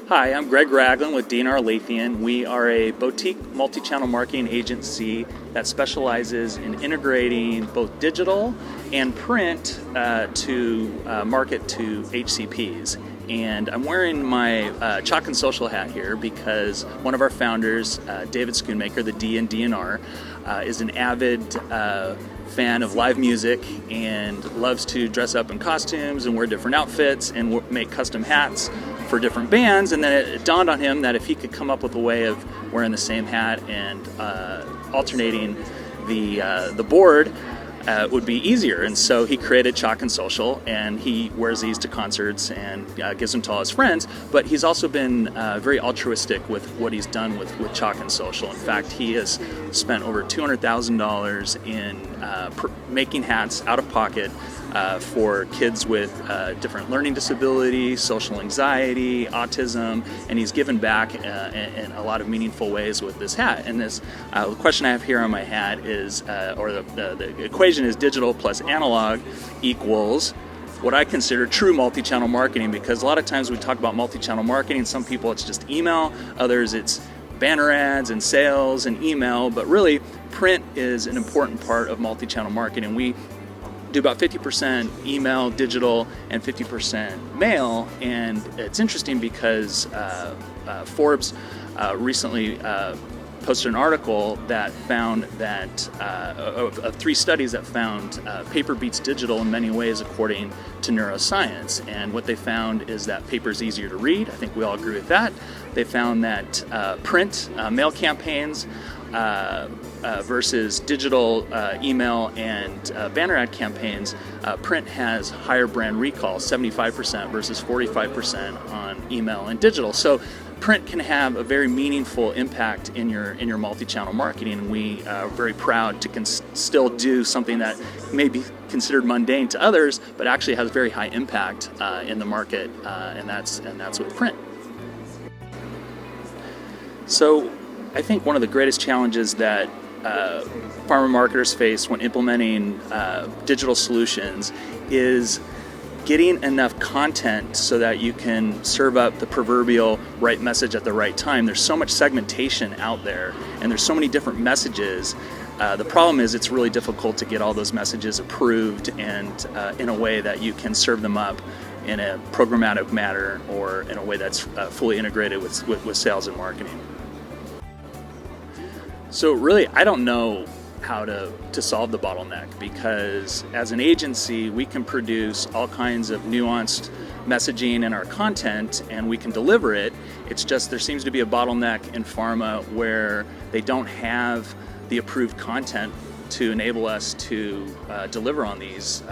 Hi, I'm Greg Ragland with D+R Lathian. We are a boutique multi-channel marketing agency that specializes in integrating both digital and print to market to HCPs. And I'm wearing my Chalk and Social hat here because one of our founders, David Schoonmaker, the D in D+R, is an avid fan of live music and loves to dress up in costumes and wear different outfits and make custom hats for different bands. And then it dawned on him that if he could come up with a way of wearing the same hat and alternating the board, would be easier. And so he created Chalk and Social, and he wears these to concerts and gives them to all his friends. But he's also been very altruistic with what he's done with Chalk and Social. In fact, he has spent over $200,000 in making hats out of pocket for kids with different learning disabilities, social anxiety, autism, and he's given back in a lot of meaningful ways with this hat. And this the question I have here on my hat is, or the equation is digital plus analog equals what I consider true multi-channel marketing, because a lot of times we talk about multi-channel marketing, some people it's just email, others it's banner ads and sales and email, but really print is an important part of multi-channel marketing. We do about 50% email, digital, and 50% mail. And it's interesting because Forbes recently posted an article that found that of 3 studies that found paper beats digital in many ways according to neuroscience. And what they found is that paper is easier to read. I think we all agree with that. They found that print, mail campaigns, versus digital email and banner ad campaigns, print has higher brand recall, 75% versus 45% on email and digital. So print can have a very meaningful impact in your multi-channel marketing, and we are very proud to still do something that may be considered mundane to others, but actually has very high impact in the market, and that's with print. So I think one of the greatest challenges that pharma marketers face when implementing digital solutions is getting enough content so that you can serve up the proverbial right message at the right time. There's so much segmentation out there, and there's so many different messages. The problem is it's really difficult to get all those messages approved and in a way that you can serve them up in a programmatic manner or in a way that's fully integrated with sales and marketing. So really, I don't know how to solve the bottleneck, because as an agency, we can produce all kinds of nuanced messaging in our content and we can deliver it. It's just there seems to be a bottleneck in pharma where they don't have the approved content to enable us to deliver on these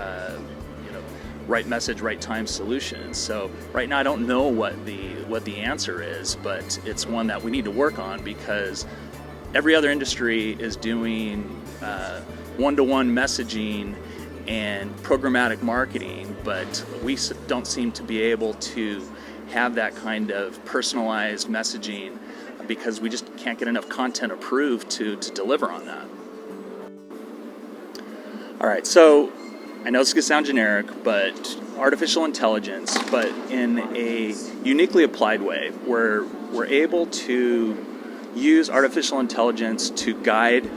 right message, right time solutions. So right now I don't know what the answer is, but it's one that we need to work on, because every other industry is doing one-to-one messaging and programmatic marketing, but we don't seem to be able to have that kind of personalized messaging because we just can't get enough content approved to deliver on that. All right, so I know this is going to sound generic, but artificial intelligence, but in a uniquely applied way, where we're able to use artificial intelligence to guide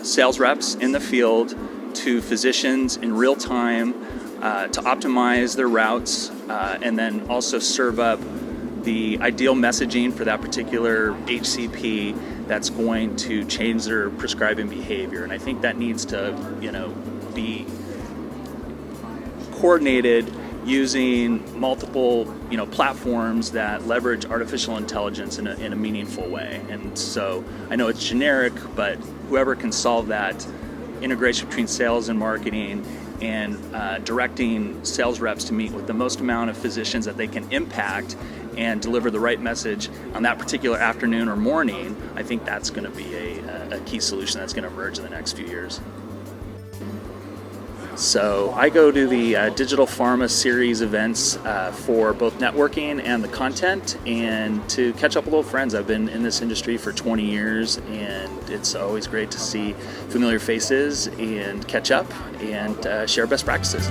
sales reps in the field to physicians in real time to optimize their routes and then also serve up the ideal messaging for that particular HCP that's going to change their prescribing behavior. And I think that needs to, be coordinated using multiple, platforms that leverage artificial intelligence in a meaningful way. And so I know it's generic, but whoever can solve that integration between sales and marketing and directing sales reps to meet with the most amount of physicians that they can impact and deliver the right message on that particular afternoon or morning, I think that's going to be a key solution that's going to emerge in the next few years. So I go to the Digital Pharma series events for both networking and the content, and to catch up with old friends. I've been in this industry for 20 years, and it's always great to see familiar faces and catch up and share best practices.